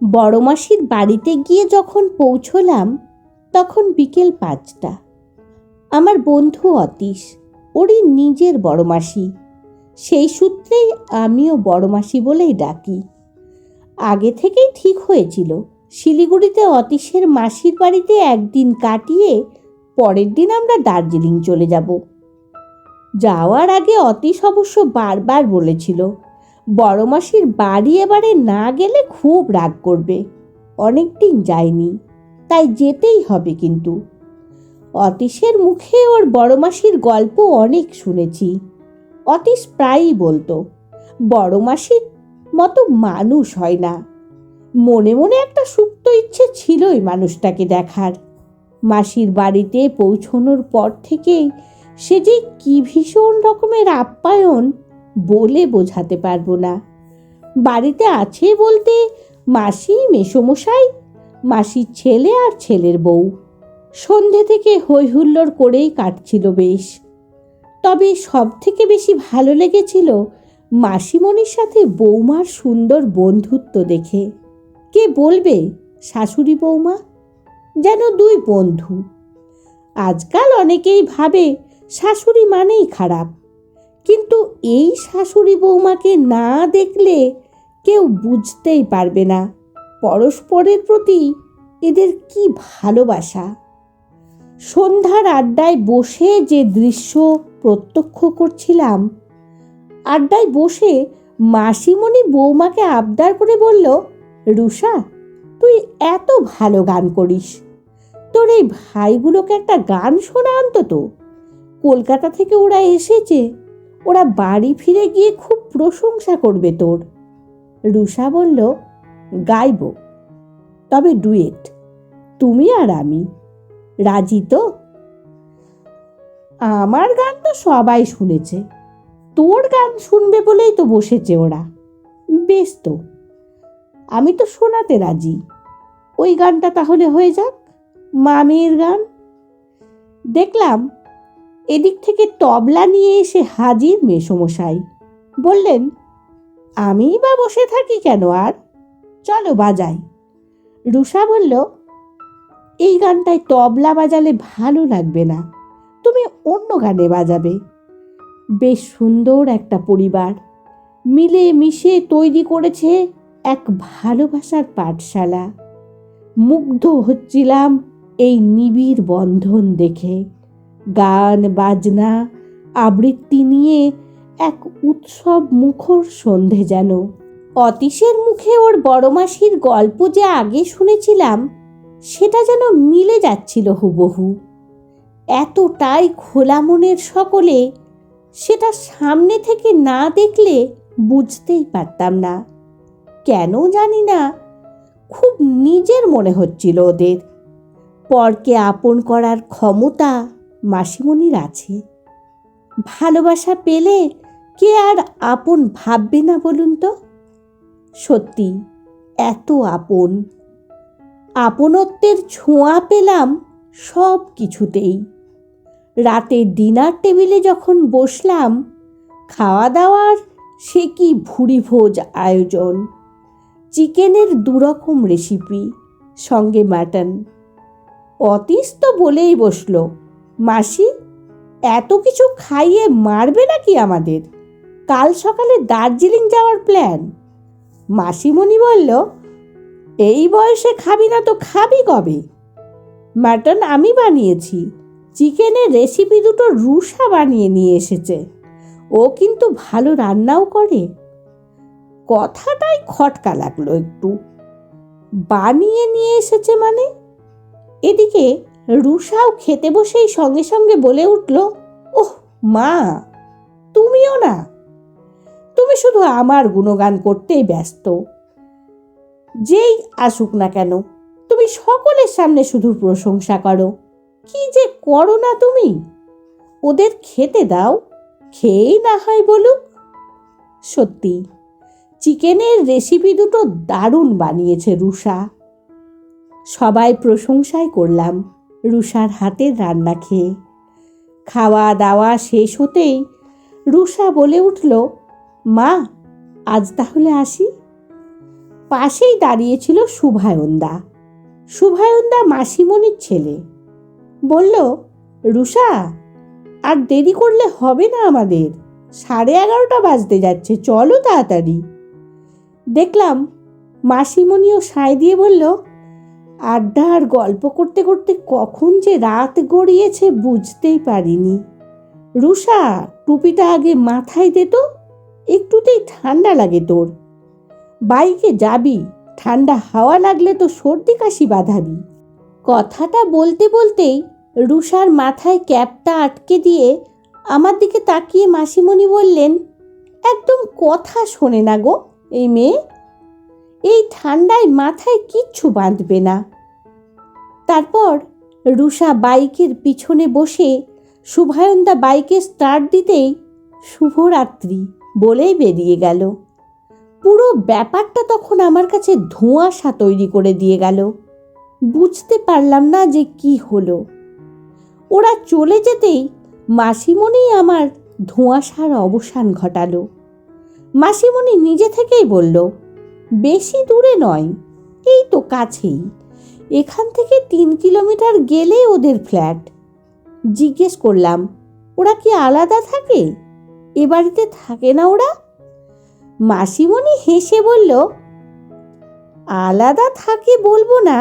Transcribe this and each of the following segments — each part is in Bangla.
বড় মাসির বাড়িতে গিয়ে যখন পৌঁছলাম তখন বিকেল 5টা। আমার বন্ধু অতীশ, ওরই নিজের বড় মাসি, সেই সূত্রেই আমিও বড় মাসি বলেই ডাকি। আগে থেকেই ঠিক হয়েছিল শিলিগুড়িতে অতীশের মাসির বাড়িতে একদিন কাটিয়ে পরের দিন আমরা দার্জিলিং চলে যাব। যাওয়ার আগে অতীশ অবশ্য বারবার বলেছিল বড় মাসির বাড়ি এবারে না গেলে খুব রাগ করবে, অনেক দিন যায়নি, তাই যেতেই হবে। কিন্তু অতীশের মুখে ওর বড় মাসির গল্প অনেক শুনেছি। অতীশ প্রায়ই বলতো বড় মাসির মতো মানুষ হয় না। মনে মনে একটা সুপ্ত ইচ্ছে ছিলই মানুষটাকে দেখার। মাসির বাড়িতে পৌঁছনোর পর থেকেই সে যে কি ভীষণ রকমের আপ্যায়ন বলে বোঝাতে পারবো না। বাড়িতে আছে বলতে মাসি, মেসোমশাই, মাসির ছেলে আর ছেলের বউ। সন্ধে থেকে হই হুল্লোড় করেই কাটছিল বেশ। তবে সব থেকে বেশি ভালো লেগেছিল মাসিমণির সাথে বৌমার সুন্দর বন্ধুত্ব দেখে। কে বলবে শাশুড়ি বৌমা যেন দুই বন্ধু। আজকাল অনেকেই ভাবে শাশুড়ি মানেই খারাপ, কিন্তু এই শাশুড়ি বৌমাকে না দেখলে কেউ বুঝতেই পারবে না পরস্পরের প্রতি এদের কি ভালোবাসা। সন্ধ্যার আড্ডায় বসে যে দৃশ্য প্রত্যক্ষ করছিলাম, আড্ডায় বসে মাসিমণি বৌমাকে আবদার করে বলল, রুষা, তুই এত ভালো গান করিস, তোর এই ভাইগুলোকে একটা গান শোনা অন্তত। কলকাতা থেকে ওরা এসেছে, ওরা বাড়ি ফিরে গিয়ে খুব প্রশংসা করবে তোর। রুষা বলল, গাইব, তবে ডুয়েট, তুমি আর আমি। রাজি তো? আমার গান তো সবাই শুনেছে, তোর গান শুনবে বলেই তো বসেছে ওরা। বেশ তো, আমি তো শোনাতে রাজি। ওই গানটা তাহলে হয়ে যাক, মামির গান। দেখলাম এদিক থেকে তবলা নিয়ে এসে হাজির মেসোমশাই। বললেন, আমি বা বসে থাকি কেন, আর চলো বাজাই। রুষা বলল, এই গানটায় তবলা বাজালে ভালো লাগবে না, তুমি অন্য গানে বাজাবে। বেশ সুন্দর একটা পরিবার মিলে মিশে তৈরি করেছে এক ভালোবাসার পাঠশালা। মুগ্ধ হচ্ছিলাম এই নিবিড় বন্ধন দেখে। গান বাজনা আবৃত্তি নিয়ে এক উৎসব মুখর সন্ধে যেন। অতীশের মুখে ওর বড় মাসির গল্প যে আগে শুনেছিলাম সেটা যেন মিলে যাচ্ছিল হুবহু। এতটাই খোলা মনের সকলে, সেটা সামনে থেকে না দেখলে বুঝতেই পারতাম না। কেন জানি না, খুব নিজের মনে হচ্ছিল ওদের। পরকে আপন করার ক্ষমতা মাসিমণির আছে। ভালোবাসা পেলে কে আর আপন ভাববে না বলুন তো? সত্যি এত আপন, আপনত্বের ছোঁয়া পেলাম সব কিছুতেই। রাতে ডিনার টেবিলে যখন বসলাম, খাওয়া দাওয়ার সে কি ভুরি ভোজ আয়োজন। চিকেনের 2 রকম রেসিপি, সঙ্গে মাটন। অতীশ তো বলেই বসলো, মাসি, এত কিছু খাইয়ে মারবে নাকি আমাদের? কাল সকালে দার্জিলিং যাওয়ার প্ল্যান। মাসিমণি বলল, এই বয়সে খাবি না তো খাবি কবে? মাটন আমি বানিয়েছি, চিকেনের রেসিপি দুটো রুষা বানিয়ে নিয়ে এসেছে, ও কিন্তু ভালো রান্নাও করে। কথাটাই খটকা লাগলো একটু। বানিয়ে নিয়ে এসেছে মানে? এদিকে রুষাও খেতে বসেই সঙ্গে সঙ্গে বলে উঠল, ওহ মা, তুমিও না, তুমি শুধু আমার গুণগান করতেই ব্যস্ত। যেই আসুক না কেন তুমি সকলের সামনে শুধু প্রশংসা করো। কি যে করো না তুমি! ওদের খেতে দাও, খেয়েই না হয় বলুক। সত্যি চিকেনের রেসিপি দুটো দারুণ বানিয়েছে রুষা। সবাই প্রশংসাই করলাম রুষার হাতের রান্না খেয়ে। খাওয়া দাওয়া শেষ হতেই রুষা বলে উঠল, মা, আজ তাহলে আসি। পাশেই দাঁড়িয়েছিল শুভায়নদা। শুভায়নদা মাসিমণির ছেলে। বলল, রুষা, আর দেরি করলে হবে না, আমাদের 11:30 বাজতে যাচ্ছে, চলো তাড়াতাড়ি। দেখলাম মাসিমণিও সায় দিয়ে বলল, আড্ডা আর গল্প করতে করতে কখন যে রাত গড়িয়েছে বুঝতেই পারিনি। রুষা, টুপিটা আগে মাথায় দে তো, একটুতেই ঠান্ডা লাগে তোর। বাইকে যাবি, ঠান্ডা হাওয়া লাগলে তো সর্দি কাশি বাঁধাবি। কথাটা বলতে বলতেই রুষার মাথায় ক্যাপটা আটকে দিয়ে আমার দিকে তাকিয়ে মাসিমণি বললেন, একদম কথা শোনে না গো এই মেয়ে, এই ঠান্ডায় মাথায় কিচ্ছু বাঁধবে না। তারপর রুষা বাইকের পিছনে বসে শুভায়নদা বাইকে স্টার্ট দিতেই শুভরাত্রি বলেই বেরিয়ে গেল। পুরো ব্যাপারটা তখন আমার কাছে ধোঁয়াশা তৈরি করে দিয়ে গেল। বুঝতে পারলাম না যে কি হলো। ওরা চলে যেতেই মাসিমণি আমার ধোঁয়াশার অবসান ঘটালো। মাসিমণি নিজে থেকেই বলল, বেশি দূরে নয়, এই তো কাছেই, এখান থেকে 3 কিলোমিটার গেলে ওদের ফ্ল্যাট। জিজ্ঞেস করলাম, ওরা কি আলাদা থাকে? এ বাড়িতে থাকে না ওরা? মাসিমণি হেসে বলল, আলাদা থাকে বলবো না,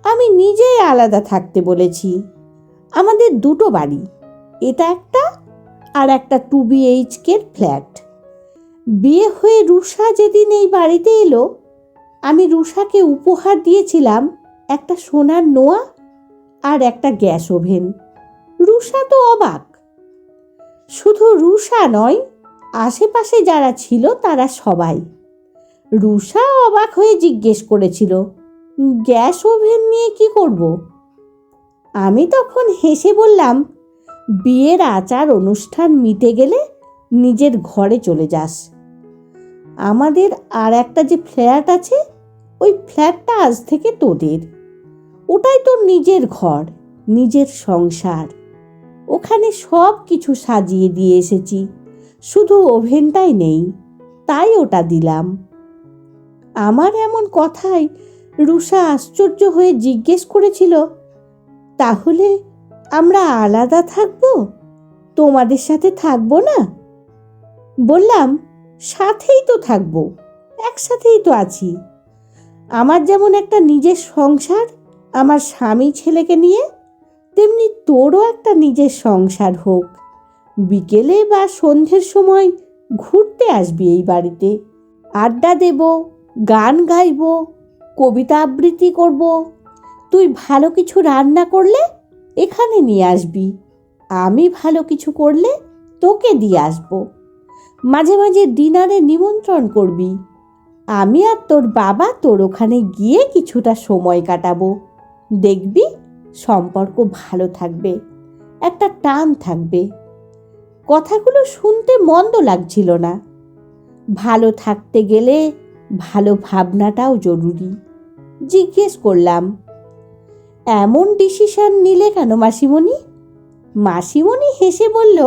আমি নিজেই আলাদা থাকতে বলেছি। আমাদের দুটো বাড়ি, এটা একটা আর একটা 2 BHK ফ্ল্যাট। বিয়ে হয়ে রুষা যেদিন এই বাড়িতে এলো, আমি রুষাকে উপহার দিয়েছিলাম একটা সোনার নোয়া আর একটা গ্যাস ওভেন। রুষা তো অবাক। শুধু রুষা নয়, আশেপাশে যারা ছিল তারা সবাই। রুষা অবাক হয়ে জিজ্ঞেস করেছিল, গ্যাস ওভেন নিয়ে কি করব? আমি তখন হেসে বললাম, বিয়ের আচার অনুষ্ঠান মিটে গেলে নিজের ঘরে চলে যাস। আমাদের আর একটা যে ফ্ল্যাট আছে, ওই ফ্ল্যাটটা আজ থেকে তোদের। ওটাই তোর নিজের ঘর, নিজের সংসার। ওখানে সব কিছু সাজিয়ে দিয়ে এসেছি, শুধু ওভেনটাই নেই, তাই ওটা দিলাম। আমার এমন কথায় রুষা আশ্চর্য হয়ে জিজ্ঞেস করেছিল, তাহলে আমরা আলাদা থাকবো, তোমাদের সাথে থাকবো না? বললাম, সাথেই তো থাকবো, একসাথেই তো আছি। আমার যেমন একটা নিজের সংসার আমার স্বামী ছেলেকে নিয়ে, তেমনি তোরও একটা নিজের সংসার হোক। বিকেলে বা সন্ধ্যের সময় ঘুরতে আসবি এই বাড়িতে, আড্ডা দেব, গান গাইব, কবিতা আবৃত্তি করব। তুই ভালো কিছু রান্না করলে এখানে নিয়ে আসবি, আমি ভালো কিছু করলে তোকে দিয়ে আসব। মাঝে মাঝে ডিনারে নিমন্ত্রণ করবি, আমি আর তোর বাবা তোর ওখানে গিয়ে কিছুটা সময় কাটাবো। দেখবি সম্পর্ক ভালো থাকবে, একটা টান থাকবে। কথাগুলো শুনতে মন্দ লাগছিল না। ভালো থাকতে গেলে ভালো ভাবনাটাও জরুরি। জিজ্ঞেস করলাম, এমন ডিসিশন নিলে কেন মাসিমণি? মাসিমণি হেসে বলল,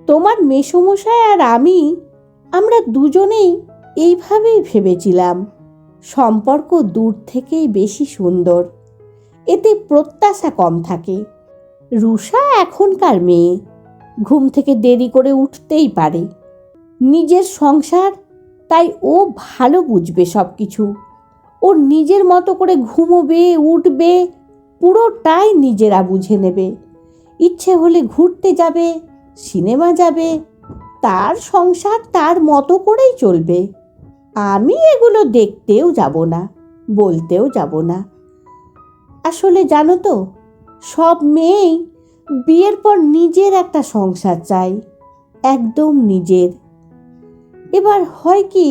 তোমার মেসোমশাই আর আমরা দুজনেই এইভাবেই ভেবেছিলাম। সম্পর্ক দূর থেকেই বেশি সুন্দর, এতে প্রত্যাশা কম থাকে। রুষা এখনকার মেয়ে, ঘুম থেকে দেরি করে উঠতেই পারে। নিজের সংসার, তাই ও ভালো বুঝবে সব কিছু। ওর নিজের মতো করে ঘুমোবে, উঠবে, পুরোটাই নিজেরা বুঝে নেবে। ইচ্ছে হলে ঘুরতে যাবে, সিনেমা যাবে, তার সংসার তার মতো করেই চলবে। আমি এগুলো দেখতেও যাব না, বলতেও যাব না। আসলে জানো তো, সব মেয়েই বিয়ের পর নিজের একটা সংসার চায়, একদম নিজের। এবার হয় কি,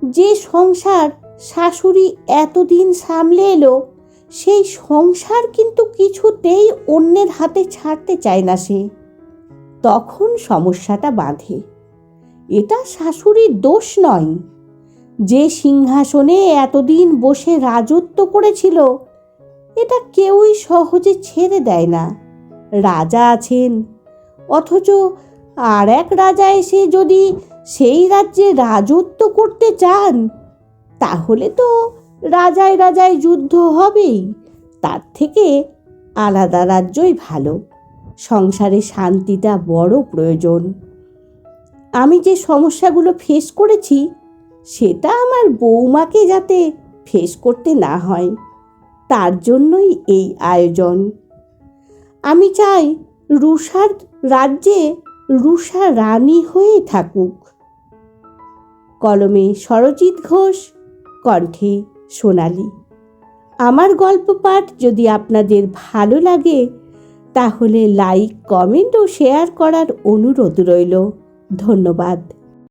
যে সংসার শাশুড়ি এতদিন সামলে এলো, সেই সংসার কিন্তু কিছুতেই অন্যের হাতে ছাড়তে চায় না সে। তখন সমস্যাটা বাঁধে। এটা শাশুড়ির দোষ নয়। যে সিংহাসনে এতদিন বসে রাজত্ব করেছিল, এটা কেউই সহজে ছেড়ে দেয় না। রাজা আছেন, অথচ আর এক রাজা এসে যদি সেই রাজ্যে রাজত্ব করতে চান, তাহলে তো রাজায় রাজায় যুদ্ধ হবেই। তার থেকে আলাদা রাজ্যই ভালো। সংসারে শান্তিটা বড় প্রয়োজন। আমি যে সমস্যাগুলো ফেস করেছি সেটা আমার বৌমাকে যাতে ফেস করতে না হয়, তার জন্যই এই আয়োজন। আমি চাই রুষার রাজ্যে রুষা রানী হয়ে থাকুক। কলমে সরজিৎ ঘোষ, কণ্ঠে সোনালী। আমার গল্প পাঠ যদি আপনাদের ভালো লাগে তাহলে লাইক, কমেন্ট ও শেয়ার করার অনুরোধ রইল। ধন্যবাদ।